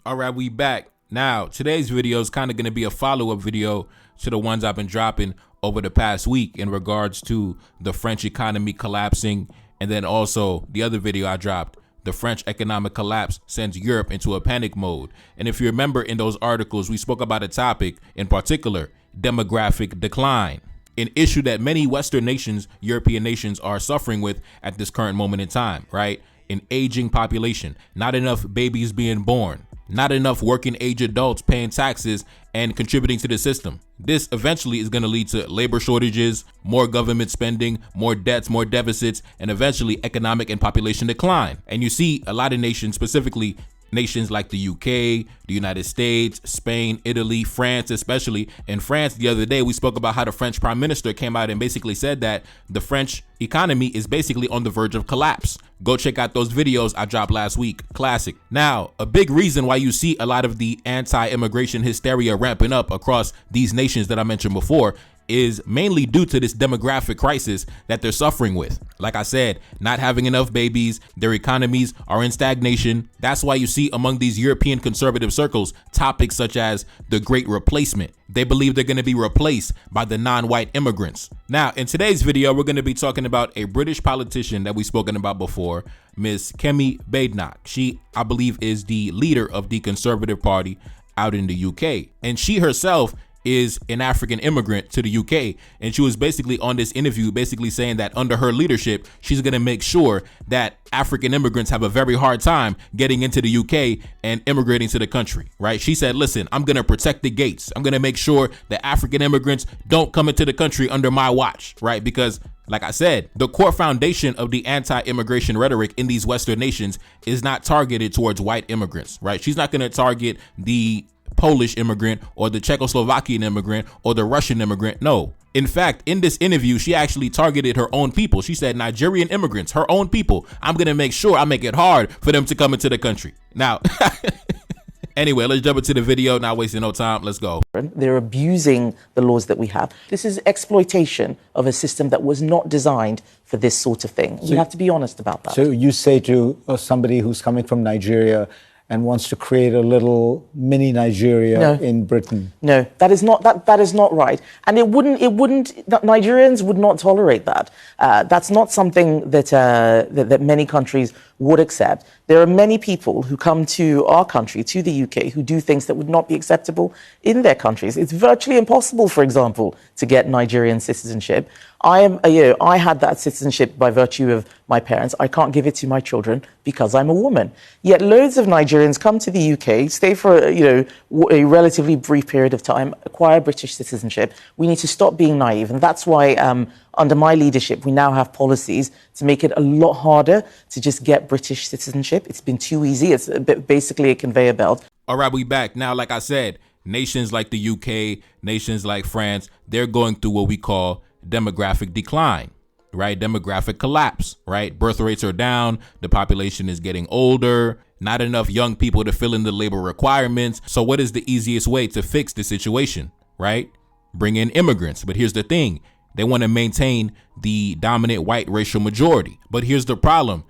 All right, we back. Now, today's video is kind of going to be a follow-up video to the ones I've been dropping over the past week in regards to the French economy collapsing, and then also the other video I dropped, the French economic collapse sends Europe into a panic mode. And if you remember in those articles, we spoke about a topic in particular, demographic decline, an issue that many Western nations, European nations are suffering with at this current moment in time, right? An aging population, not enough babies being born, not enough working age adults paying taxes and contributing to the system. This eventually is going to lead to labor shortages, more government spending, more debts, more deficits, and eventually economic and population decline. And you see a lot of nations, specifically nations like the UK, the United States, Spain, Italy, France, especially. In France, the other day, we spoke about how the French prime minister came out and basically said that the French economy is basically on the verge of collapse. Go check out those videos I dropped last week. Classic. Now, a big reason why you see a lot of the anti-immigration hysteria ramping up across these nations that I mentioned before is mainly due to this demographic crisis that they're suffering with. Like I said, not having enough babies, their economies are in stagnation. That's why you see among these European conservative circles topics such as the Great Replacement. They believe they're going to be replaced by the non-white immigrants. Now, in today's video, we're going to be talking about a British politician that we've spoken about before, Miss Kemi Badenoch. She, I believe, is the leader of the Conservative Party out in the UK. And she herself is an African immigrant to the UK, and she was basically on this interview basically saying that under her leadership, she's going to make sure that African immigrants have a very hard time getting into the UK and immigrating to the country, right? She said, listen, I'm going to protect the gates. I'm going to make sure that African immigrants don't come into the country under my watch, right? Because like I said, the core foundation of the anti-immigration rhetoric in these Western nations is not targeted towards white immigrants, right? She's not going to target the Polish immigrant or the Czechoslovakian immigrant or the Russian immigrant. No. In fact, in this interview, she actually targeted her own people. She said Nigerian immigrants, her own people. I'm going to make sure I make it hard for them to come into the country. Now, anyway, let's jump into the video. Not wasting no time. Let's go. They're abusing the laws that we have. This is exploitation of a system that was not designed for this sort of thing. You have to be honest about that. So you say to somebody who's coming from Nigeria and wants to create a little mini Nigeria in Britain. No, that is not right. And Nigerians would not tolerate that. That's not something that that many countries would accept. There are many people who come to our country, to the UK, who do things that would not be acceptable in their countries. It's virtually impossible, for example, to get Nigerian citizenship. I had that citizenship by virtue of my parents. I can't give it to my children because I'm a woman. Yet loads of Nigerians come to the UK, stay for a relatively brief period of time, acquire British citizenship. We need to stop being naive, and that's why under my leadership, we now have policies to make it a lot harder to just get British citizenship. It's been too easy. It's basically a conveyor belt. All right, we back. Now, like I said, nations like the UK, nations like France, they're going through what we call demographic decline, right? Demographic collapse, right? Birth rates are down. The population is getting older. Not enough young people to fill in the labor requirements. So what is the easiest way to fix the situation, right? Bring in immigrants. But here's the thing. They want to maintain the dominant white racial majority. But here's the problem.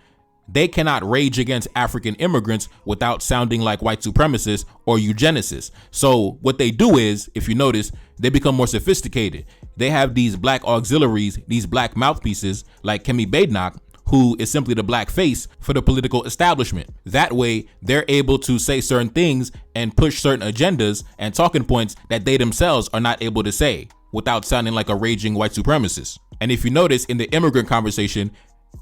They cannot rage against African immigrants without sounding like white supremacists or eugenicists. So what they do is, if you notice, they become more sophisticated. They have these black auxiliaries, these black mouthpieces like Kemi Badenoch, who is simply the black face for the political establishment. That way, they're able to say certain things and push certain agendas and talking points that they themselves are not able to say without sounding like a raging white supremacist. And if you notice in the immigrant conversation,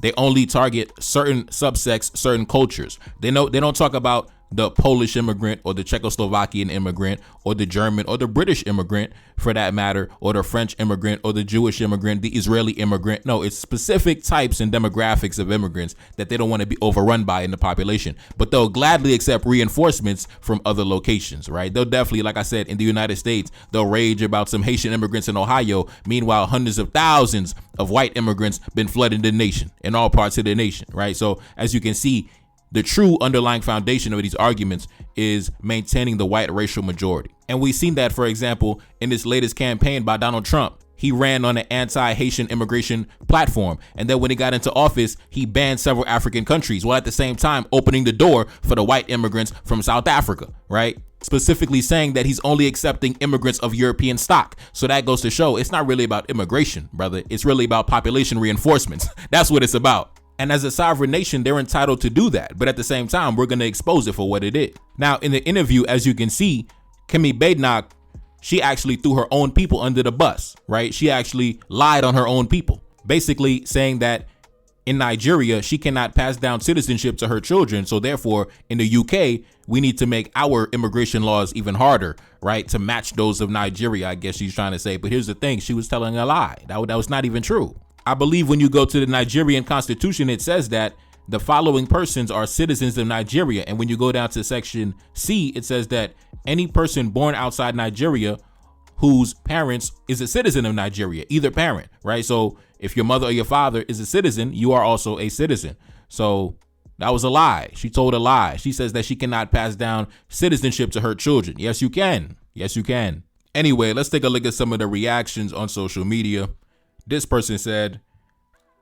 they only target certain subsects, certain cultures. They don't talk about the Polish immigrant or the Czechoslovakian immigrant or the German or the British immigrant for that matter, or the French immigrant or the Jewish immigrant, the Israeli immigrant. No, it's specific types and demographics of immigrants that they don't want to be overrun by in the population, but they'll gladly accept reinforcements from other locations, right? They'll definitely, like I said, in the United States, they'll rage about some Haitian immigrants in Ohio. Meanwhile, hundreds of thousands of white immigrants been flooding the nation in all parts of the nation, right? So as you can see, the true underlying foundation of these arguments is maintaining the white racial majority. And we've seen that, for example, in this latest campaign by Donald Trump. he ran on an anti-Haitian immigration platform. And then when he got into office, he banned several African countries, while at the same time opening the door for the white immigrants from South Africa, right? Specifically saying that he's only accepting immigrants of European stock. So that goes to show it's not really about immigration, brother. It's really about population reinforcements. That's what it's about. And as a sovereign nation, they're entitled to do that. But at the same time, we're going to expose it for what it is. Now, in the interview, as you can see, Kemi Badenoch, she actually threw her own people under the bus, right? She actually lied on her own people, basically saying that in Nigeria, she cannot pass down citizenship to her children. So therefore, in the UK, we need to make our immigration laws even harder, right? To match those of Nigeria, I guess she's trying to say. But here's the thing. She was telling a lie. That was not even true. I believe when you go to the Nigerian constitution, it says that the following persons are citizens of Nigeria. And when you go down to section C, it says that any person born outside Nigeria whose parents is a citizen of Nigeria, either parent, right? So if your mother or your father is a citizen, you are also a citizen. So that was a lie. She told a lie. She says that she cannot pass down citizenship to her children. Yes, you can. Yes, you can. Anyway, let's take a look at some of the reactions on social media. This person said,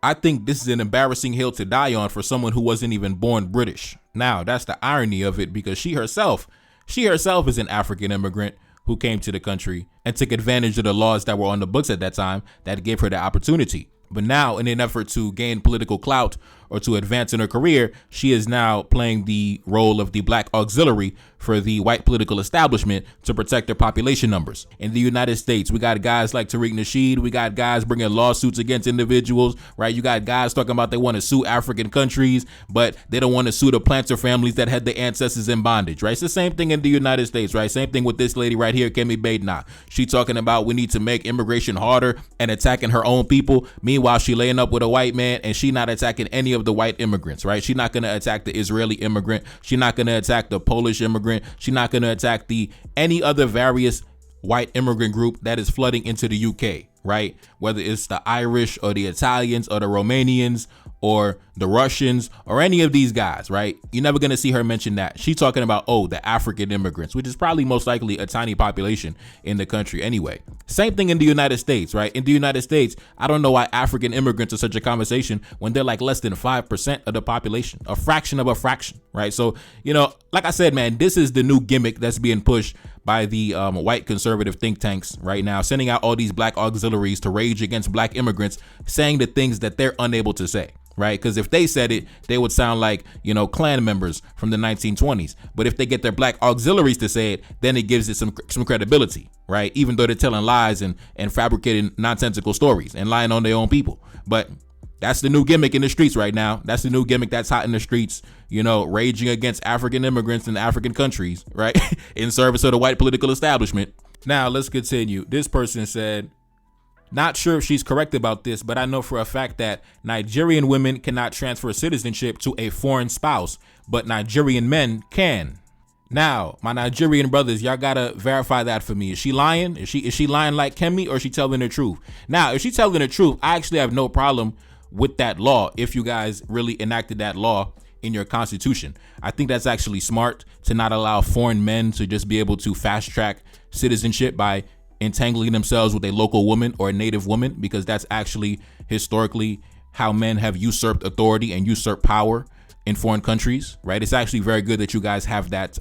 I think this is an embarrassing hill to die on for someone who wasn't even born British. Now, that's the irony of it, because she herself is an African immigrant who came to the country and took advantage of the laws that were on the books at that time that gave her the opportunity. But now, in an effort to gain political clout or to advance in her career, she is now playing the role of the black auxiliary for the white political establishment to protect their population numbers. In the United States, we got guys like Tariq Nasheed. We got guys bringing lawsuits against individuals, right? You got guys talking about they want to sue African countries, but they don't want to sue the planter families that had their ancestors in bondage, right? It's the same thing in the United States, right? Same thing with this lady right here, Kemi Badenoch. She talking about we need to make immigration harder and attacking her own people. Meanwhile, she laying up with a white man and she not attacking any of the white immigrants, right? She's not going to attack the Israeli immigrant. She's not going to attack the Polish immigrant. She's not going to attack any other various white immigrant group that is flooding into the UK, right? Whether it's the Irish or the Italians or the Romanians or the Russians or any of these guys, right? You're never going to see her mention that. She's talking about, the African immigrants, which is probably most likely a tiny population in the country anyway. Same thing in the United States, right? In the United States, I don't know why African immigrants are such a conversation when they're like less than 5% of the population, a fraction of a fraction, right? So, like I said, man, this is the new gimmick that's being pushed by the white conservative think tanks right now, sending out all these black auxiliaries to rage against black immigrants, saying the things that they're unable to say. Right? Because if they said it, they would sound like, Klan members from the 1920s. But if they get their black auxiliaries to say it, then it gives it some credibility, right? Even though they're telling lies and fabricating nonsensical stories and lying on their own people. But that's the new gimmick in the streets right now. That's the new gimmick that's hot in the streets, raging against African immigrants in African countries, right? In service of the white political establishment. Now, let's continue. This person said, not sure if she's correct about this, but I know for a fact that Nigerian women cannot transfer citizenship to a foreign spouse, but Nigerian men can. Now, my Nigerian brothers, y'all gotta verify that for me. Is she lying? Is she lying like Kemi, or is she telling the truth? Now, if she's telling the truth, I actually have no problem with that law if you guys really enacted that law in your constitution. I think that's actually smart to not allow foreign men to just be able to fast track citizenship by entangling themselves with a local woman or a native woman, because that's actually historically how men have usurped authority and usurped power in foreign countries, right? It's actually very good that you guys have that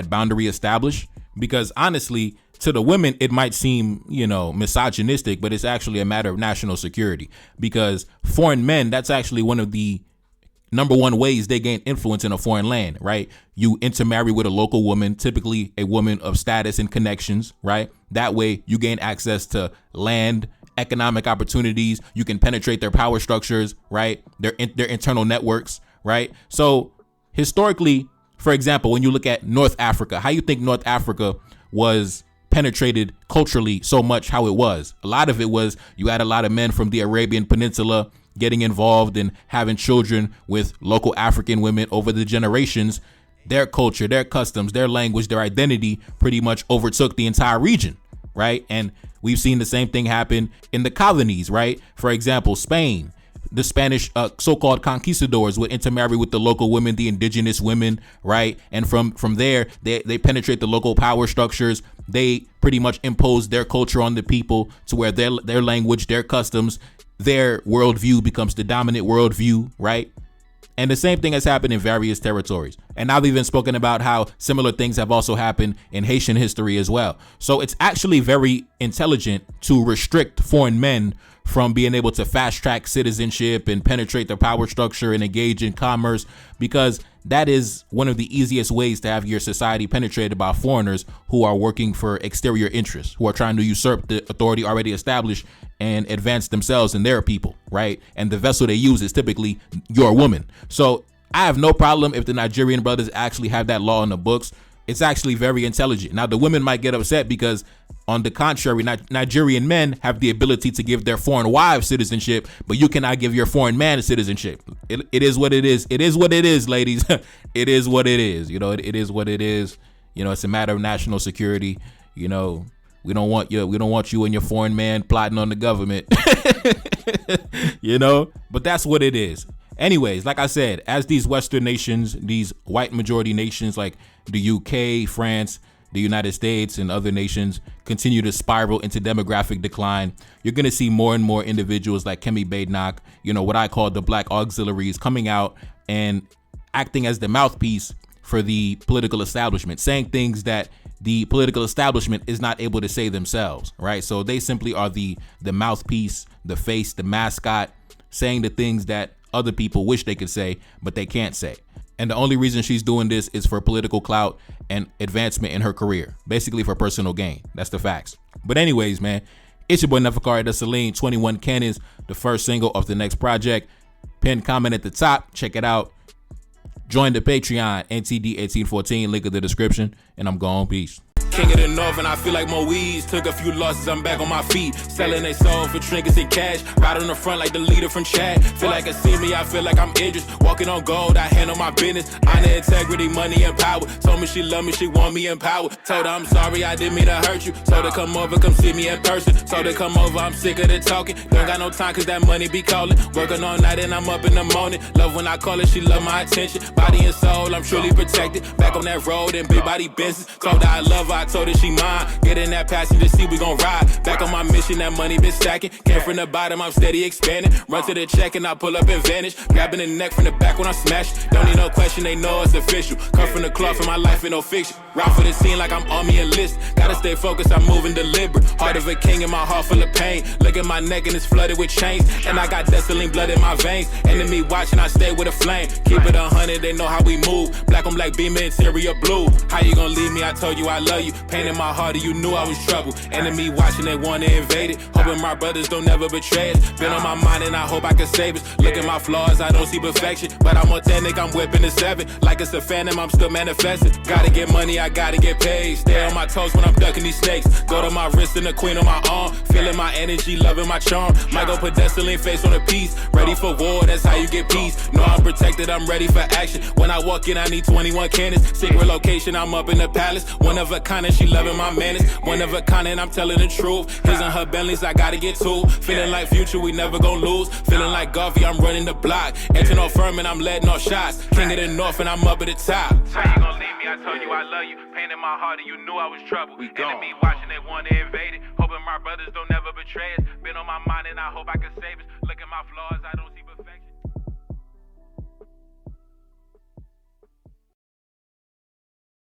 boundary established, because honestly, to the women, it might seem, misogynistic, but it's actually a matter of national security, because foreign men, that's actually one of the number one ways they gain influence in a foreign land, right? You intermarry with a local woman, typically a woman of status and connections, right? That way you gain access to land, economic opportunities. You can penetrate their power structures, right? Their internal networks, right? So historically, for example, when you look at North Africa, how you think North Africa was penetrated culturally so much how it was? A lot of it was you had a lot of men from the Arabian Peninsula getting involved and having children with local African women over the generations. Their culture, their customs, their language, their identity pretty much overtook the entire region, right? And we've seen the same thing happen in the colonies, right? For example, Spain. the Spanish so-called conquistadors would intermarry with the local women, the indigenous women, right? And from there, they penetrate the local power structures. They pretty much impose their culture on the people to where their language, their customs, their worldview becomes the dominant worldview, right? And the same thing has happened in various territories. And I've even spoken about how similar things have also happened in Haitian history as well. So it's actually very intelligent to restrict foreign men from being able to fast track citizenship and penetrate the power structure and engage in commerce, because that is one of the easiest ways to have your society penetrated by foreigners who are working for exterior interests, who are trying to usurp the authority already established and advance themselves and their people, right? And the vessel they use is typically your woman. So I have no problem if the Nigerian brothers actually have that law in the books. It's actually very intelligent. Now, the women might get upset because, on the contrary, Nigerian men have the ability to give their foreign wives citizenship, but you cannot give your foreign man citizenship. It is what it is. It is what it is, ladies. It is what it is. You know, it is what it is. You know, it's a matter of national security. You know, we don't want you and your foreign man plotting on the government. You know, but that's what it is. Anyways, like I said, as these Western nations, these white majority nations like the UK, France, the United States, and other nations continue to spiral into demographic decline, you're going to see more and more individuals like Kemi Badenoch, you know, what I call the black auxiliaries, coming out and acting as the mouthpiece for the political establishment, saying things that the political establishment is not able to say themselves, right? So they simply are the mouthpiece, the face, the mascot, saying the things that other people wish they could say, but they can't say. And the only reason she's doing this is for political clout and advancement in her career, basically for personal gain. That's the facts. But anyways, man, it's your boy Neferkari the Celine, 21 Cannons, the first single of the next project. Pinned comment at the top. Check it out. Join the Patreon, NTD1814, link in the description, and I'm gone. Peace. King of the North, and I feel like Moise. Took a few losses, I'm back on my feet. Selling they soul for trinkets and cash. Right on the front like the leader from Chad. Feel like a see me, I feel like I'm Idris. Walking on gold, I handle my business. Honor, integrity, money, and power. Told me she love me, she want me in power. Told her I'm sorry, I didn't mean to hurt you. Told her come over, come see me in person. Told her come over, I'm sick of the talking. Don't got no time cause that money be calling. Working all night and I'm up in the morning. Love when I call her, she love my attention. Body and soul, I'm truly protected. Back on that road and big body business. Told her I love her, I told her she mine. Get in that passenger seat, we gon' ride. Back on my mission, that money been stacking. Came from the bottom, I'm steady expanding. Run to the check and I pull up and vanish. Grabbing the neck from the back when I smash. Don't need no question, they know it's official. Cut from the cloth in my life, ain't no fiction. Ride for the scene like I'm army enlist. Gotta stay focused, I'm moving deliberate. Heart of a king and my heart full of pain. Look at my neck and it's flooded with chains. And I got Desaline blood in my veins. Enemy watching, I stay with a flame. Keep it 100, they know how we move. Black on black beam, interior blue. How you gon' leave me? I told you I love you. Pain in my heart, you knew I was trouble. Enemy watching, they wanna invade it. Hoping my brothers don't never betray us. Been on my mind and I hope I can save us. Look at my flaws, I don't see perfection. But I'm authentic, I'm whipping the 7. Like it's a phantom, I'm still manifesting. Gotta get money, I gotta get paid. Stay on my toes when I'm ducking these snakes. Go to my wrist and the queen on my arm. Feeling my energy, loving my charm. Might go put Desaline face on a piece. Ready for war, that's how you get peace. Know I'm protected, I'm ready for action. When I walk in, I need 21 cannons. Secret location, I'm up in the palace. One of a kind and she loving my manners. One of a kind and I'm telling the truth. His and her Bentleys, I gotta get to. Feeling like Future, we never gon' lose. Feeling like Garvey, I'm running the block. Entering off firm and I'm letting off shots. King of the North and I'm up at the top. How you gon' leave me? I told you I love you. Pain in my heart and you knew I was trouble. Enemy watching, they wanna invade it. Hoping my brothers don't never betray us. Been on my mind and I hope I can save us. Look at my flaws, I don't see perfection.